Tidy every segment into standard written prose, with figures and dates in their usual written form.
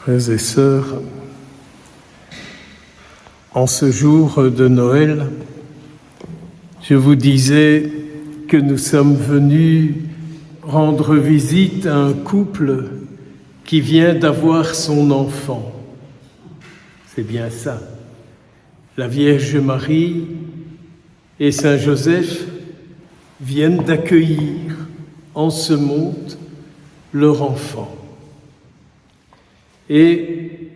Frères et sœurs, en ce jour de Noël, je vous disais que nous sommes venus rendre visite à un couple qui vient d'avoir son enfant. C'est bien ça. La Vierge Marie et Saint Joseph viennent d'accueillir en ce monde leur enfant. Et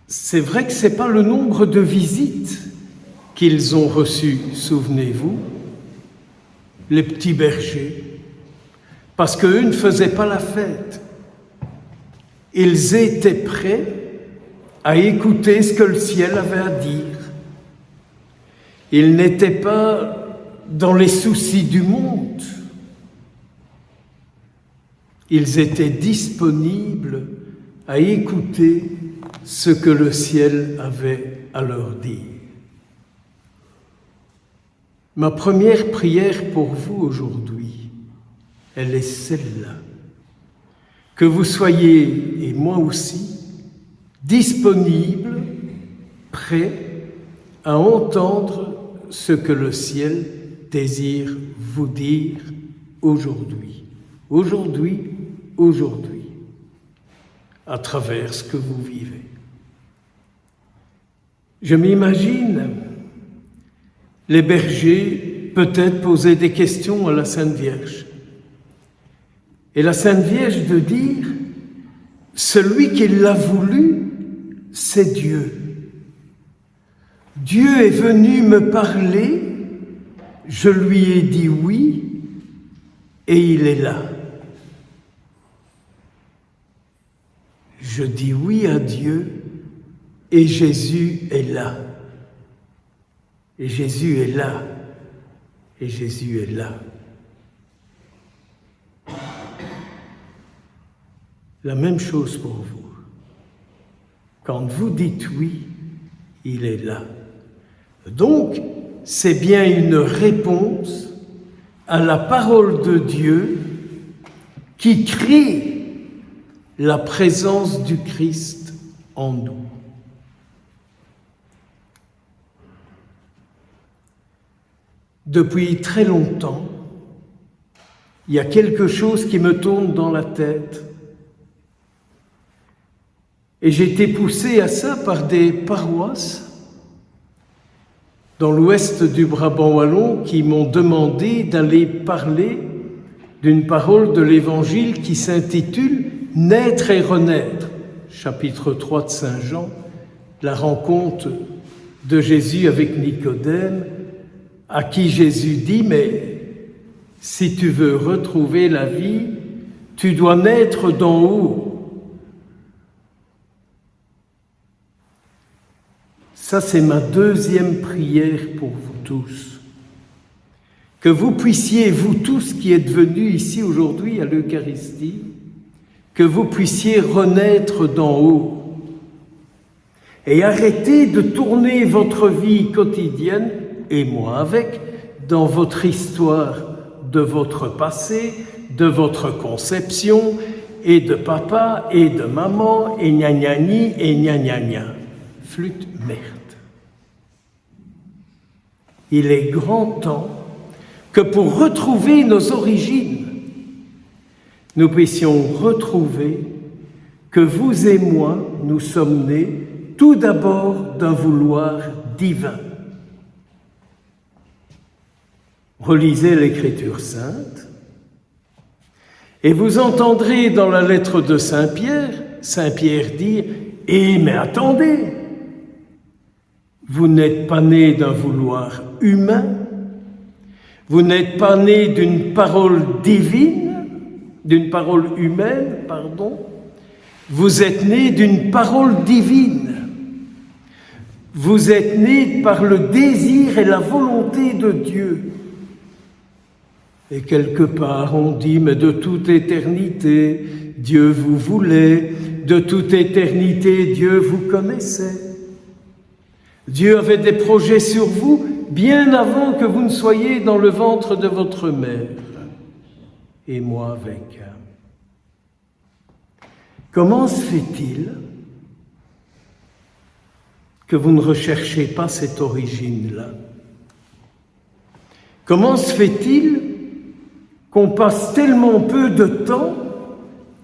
c'est vrai que ce n'est pas le nombre de visites qu'ils ont reçues, souvenez-vous, les petits bergers, parce qu'eux ne faisaient pas la fête. Ils étaient prêts à écouter ce que le ciel avait à dire. Ils n'étaient pas dans les soucis du monde. Ils étaient disponibles à écouter ce que le ciel avait à leur dire. Ma première prière pour vous aujourd'hui, elle est celle-là. Que vous soyez, et moi aussi, disponibles, prêts à entendre ce que le ciel désire vous dire aujourd'hui. Aujourd'hui, à travers ce que vous vivez. Je m'imagine les bergers peut-être poser des questions à la Sainte Vierge. Et la Sainte Vierge de dire, celui qui l'a voulu, c'est Dieu. Dieu est venu me parler, je lui ai dit oui, et il est là. Je dis oui à Dieu et Jésus est là. Et Jésus est là. Et Jésus est là. La même chose pour vous. Quand vous dites oui, il est là. Donc, c'est bien une réponse à la parole de Dieu qui crie la présence du Christ en nous. Depuis très longtemps, il y a quelque chose qui me tourne dans la tête. Et j'ai été poussé à ça par des paroisses dans l'ouest du Brabant wallon qui m'ont demandé d'aller parler d'une parole de l'Évangile qui s'intitule « Naître et renaître », chapitre 3 de Saint Jean, la rencontre de Jésus avec Nicodème, à qui Jésus dit « Mais si tu veux retrouver la vie, tu dois naître d'en haut. » Ça, c'est ma deuxième prière pour vous tous. Que vous puissiez, vous tous qui êtes venus ici aujourd'hui à l'Eucharistie, que vous puissiez renaître d'en haut et arrêter de tourner votre vie quotidienne, et moi avec, dans votre histoire de votre passé, de votre conception, et de papa, et de maman, et gna gna ni, et gna gna gna. Flûte merde. Il est grand temps que pour retrouver nos origines, nous puissions retrouver que vous et moi, nous sommes nés tout d'abord d'un vouloir divin. Relisez l'Écriture sainte et vous entendrez dans la lettre de Saint Pierre dire « Eh, mais attendez, vous n'êtes pas nés d'un vouloir humain, vous n'êtes pas nés d'une parole divine, d'une parole humaine, pardon, vous êtes nés d'une parole divine. Vous êtes nés par le désir et la volonté de Dieu. Et quelque part, on dit, mais de toute éternité, Dieu vous voulait, de toute éternité, Dieu vous connaissait. Dieu avait des projets sur vous bien avant que vous ne soyez dans le ventre de votre mère. Et moi avec. Comment se fait-il que vous ne recherchez pas cette origine-là? Comment se fait-il qu'on passe tellement peu de temps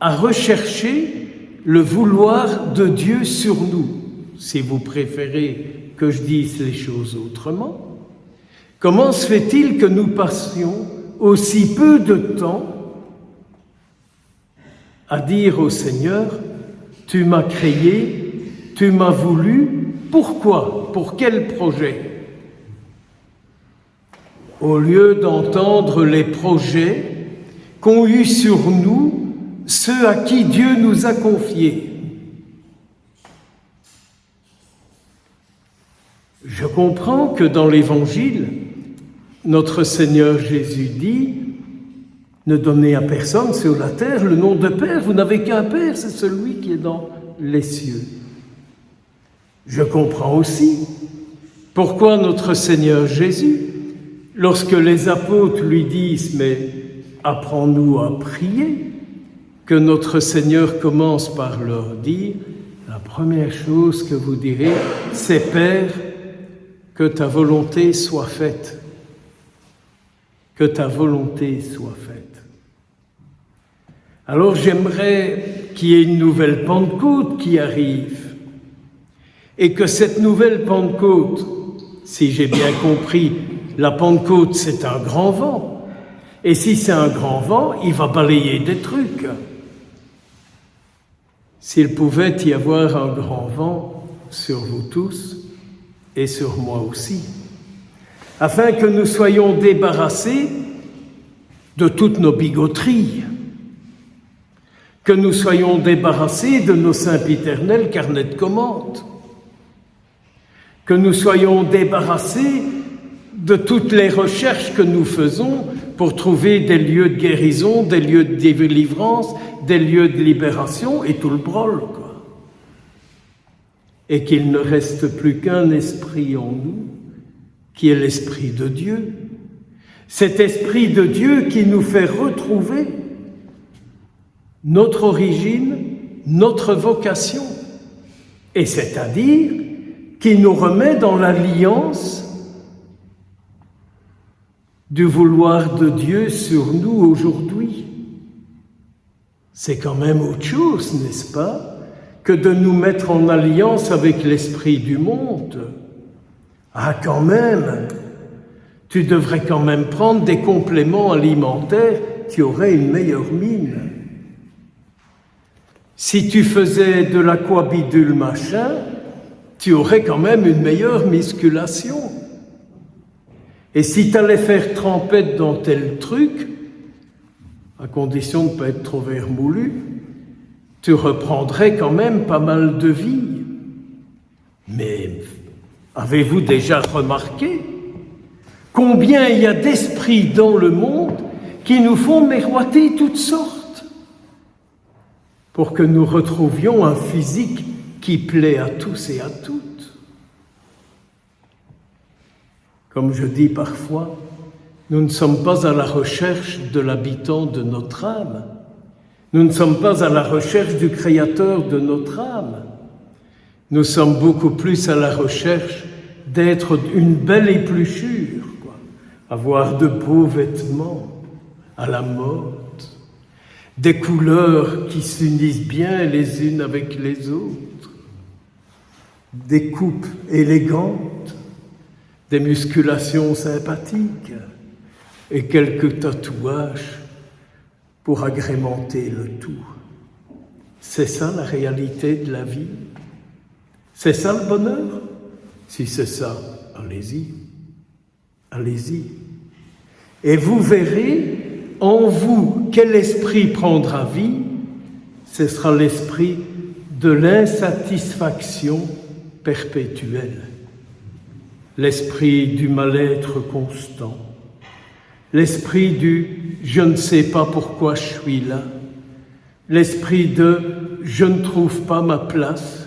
à rechercher le vouloir de Dieu sur nous? Si vous préférez que je dise les choses autrement, comment se fait-il que nous passions aussi peu de temps à dire au Seigneur, « Tu m'as créé, tu m'as voulu, pourquoi? Pour quel projet ?» Au lieu d'entendre les projets qu'ont eus sur nous ceux à qui Dieu nous a confiés. Je comprends que dans l'Évangile, notre Seigneur Jésus dit « Ne donnez à personne sur la terre le nom de Père, vous n'avez qu'un Père, c'est celui qui est dans les cieux. » Je comprends aussi pourquoi notre Seigneur Jésus, lorsque les apôtres lui disent « Mais apprends-nous à prier », que notre Seigneur commence par leur dire « La première chose que vous direz, c'est « Père, que ta volonté soit faite. » Que ta volonté soit faite. Alors j'aimerais qu'il y ait une nouvelle Pentecôte qui arrive et que cette nouvelle Pentecôte, si j'ai bien compris, la Pentecôte c'est un grand vent et si c'est un grand vent, il va balayer des trucs. S'il pouvait y avoir un grand vent sur vous tous et sur moi aussi, afin que nous soyons débarrassés de toutes nos bigoteries, que nous soyons débarrassés de nos sempiternels carnets de commandes, que nous soyons débarrassés de toutes les recherches que nous faisons pour trouver des lieux de guérison, des lieux de délivrance, des lieux de libération et tout le brol, quoi. Et qu'il ne reste plus qu'un esprit en nous, qui est l'Esprit de Dieu. Cet Esprit de Dieu qui nous fait retrouver notre origine, notre vocation, et c'est-à-dire qui nous remet dans l'alliance du vouloir de Dieu sur nous aujourd'hui. C'est quand même autre chose, n'est-ce pas, que de nous mettre en alliance avec l'esprit du monde. Ah, quand même, tu devrais quand même prendre des compléments alimentaires qui auraient une meilleure mine. Si tu faisais de l'aquabidule machin, tu aurais quand même une meilleure musculation. Et si tu allais faire trempette dans tel truc, à condition de ne pas être trop vermoulu, tu reprendrais quand même pas mal de vie. Mais avez-vous déjà remarqué combien il y a d'esprits dans le monde qui nous font miroiter toutes sortes pour que nous retrouvions un physique qui plaît à tous et à toutes? Comme je dis parfois, nous ne sommes pas à la recherche de l'habitant de notre âme. Nous ne sommes pas à la recherche du créateur de notre âme. Nous sommes beaucoup plus à la recherche d'être une belle épluchure, quoi. Avoir de beaux vêtements à la mode, des couleurs qui s'unissent bien les unes avec les autres, des coupes élégantes, des musculations sympathiques et quelques tatouages pour agrémenter le tout. C'est ça la réalité de la vie? C'est ça le bonheur? Si c'est ça, allez-y, allez-y. Et vous verrez en vous quel esprit prendra vie. Ce sera l'esprit de l'insatisfaction perpétuelle, l'esprit du mal-être constant, l'esprit du « je ne sais pas pourquoi je suis là », l'esprit de « je ne trouve pas ma place ».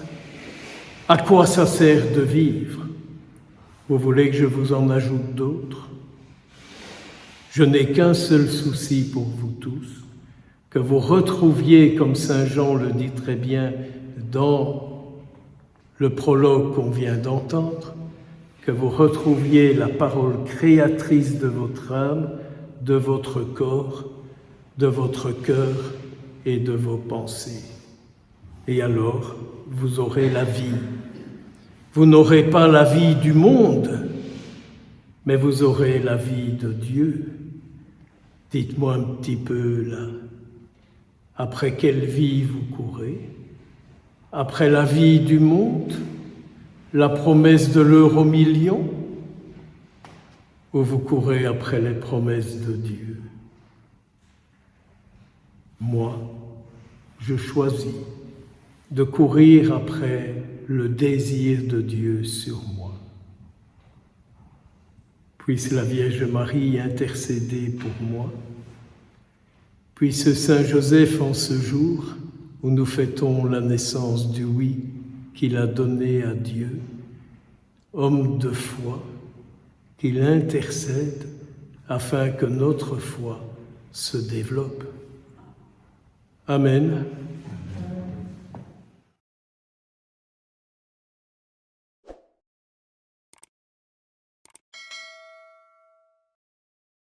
À quoi ça sert de vivre? Vous voulez que je vous en ajoute d'autres? Je n'ai qu'un seul souci pour vous tous, que vous retrouviez, comme saint Jean le dit très bien, dans le prologue qu'on vient d'entendre, que vous retrouviez la parole créatrice de votre âme, de votre corps, de votre cœur et de vos pensées. Et alors, vous aurez la vie. Vous n'aurez pas la vie du monde, mais vous aurez la vie de Dieu. Dites-moi un petit peu là, après quelle vie vous courez? Après la vie du monde, la promesse de l'euro million, ou vous courez après les promesses de Dieu? Moi, je choisis de courir après le désir de Dieu sur moi. Puisse la Vierge Marie intercéder pour moi. Puisse Saint Joseph, en ce jour où nous fêtons la naissance du oui qu'il a donné à Dieu, homme de foi, qu'il intercède afin que notre foi se développe. Amen.